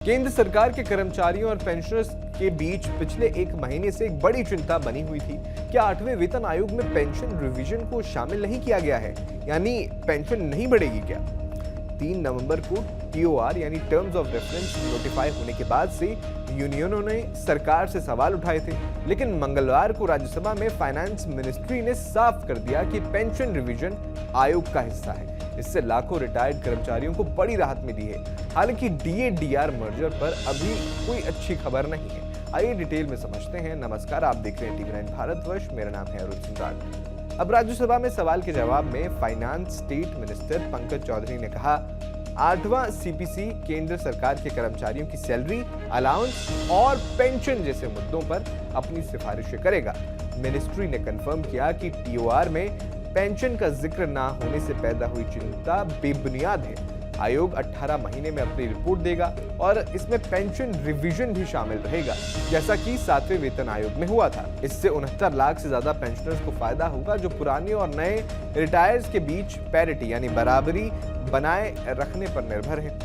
केंद्र सरकार के कर्मचारियों और पेंशनर्स के बीच पिछले एक महीने से एक बड़ी चिंता बनी हुई थी। क्या 8वें वेतन आयोग में पेंशन रिवीजन को शामिल नहीं किया गया है, यानी पेंशन नहीं बढ़ेगी क्या? 3 नवंबर को TOR यानी टर्म्स ऑफ रेफरेंस नोटिफाई होने के बाद से यूनियनों ने सरकार से सवाल उठाए थे, लेकिन मंगलवार को राज्यसभा में फाइनेंस मिनिस्ट्री ने साफ कर दिया कि पेंशन रिवीजन आयोग का हिस्सा है। इससे लाखों रिटायर्ड कर्मचारियों को बड़ी राहत मिली है। हालांकि DA-DR मर्जर पर अभी कोई अच्छी खबर नहीं है। आइए डिटेल में समझते हैं। नमस्कार, आप देख रहे हैं TV9 भारतवर्ष। मेरा नाम है अरुण सिंह। अब राज्यसभा में सवाल के जवाब में finance state minister Pankaj Chaudhary ने कहा, 8वां CPC केंद्र सरकार के कर्मचारियों की सैलरी, अलाउंस और पेंशन जैसे मुद्दों पर अपनी सिफारिशें करेगा। मिनिस्ट्री ने कंफर्म किया कि TOR में पेंशन का जिक्र ना होने से पैदा हुई चिंता बेबुनियाद है। आयोग 18 महीने में अपनी रिपोर्ट देगा और इसमें पेंशन रिवीजन भी शामिल रहेगा, जैसा कि 7वें वेतन आयोग में हुआ था। इससे 69 लाख से ज्यादा पेंशनर्स को फायदा होगा, जो पुराने और नए रिटायर्स के बीच पैरिटी यानी बराबरी बनाए रखने पर निर्भर है।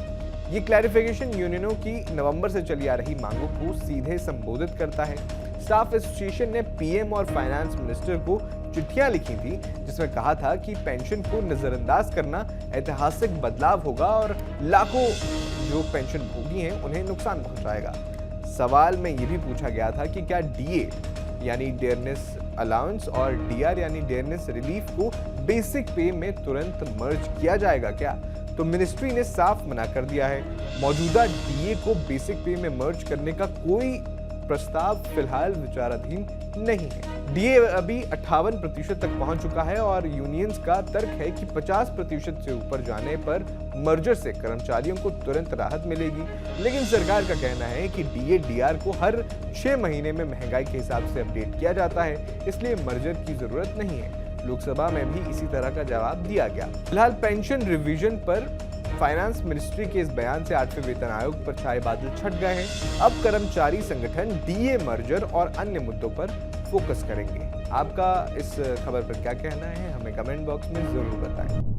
ये क्लैरिफिकेशन यूनियनों की नवंबर से चली आ रही मांगों को सीधे संबोधित करता है। स्टाफ एसोसिएशन ने PM और फाइनेंस मिनिस्टर को चिट्ठियां लिखी थी, जिसमें कहा था कि पेंशन को नजरअंदाज करना ऐतिहासिक बदलाव होगा और लाखों जो पेंशन भोगी हैं उन्हें नुकसान पहुंचाएगा। सवाल में यह भी पूछा गया था कि क्या DA यानी डियरनेस अलाउंस और DR यानी डियरनेस रिलीफ को बेसिक पे में तुरंत मर्ज किया जाएगा क्या? तो मिनिस्ट्री ने साफ मना कर दिया है। मौजूदा DA को बेसिक पे में मर्ज करने का कोई प्रस्ताव फिलहाल विचाराधीन नहीं है। DA अभी 58% तक पहुंच चुका है और यूनियंस का तर्क है कि 50% से ऊपर जाने पर मर्जर से कर्मचारियों को तुरंत राहत मिलेगी। लेकिन सरकार का कहना है कि DA-DR को हर 6 महीने में महंगाई के हिसाब से अपडेट किया जाता है, इसलिए मर्जर की जरूरत नहीं है। लोकसभा में भी इसी तरह का जवाब दिया गया। फिलहाल पेंशन रिवीजन पर फाइनेंस मिनिस्ट्री के इस बयान से 8वें वेतन आयोग पर छाए बादल छट गए हैं। अब कर्मचारी संगठन DA मर्जर और अन्य मुद्दों पर फोकस करेंगे। आपका इस खबर पर क्या कहना है, हमें कमेंट बॉक्स में जरूर बताएं।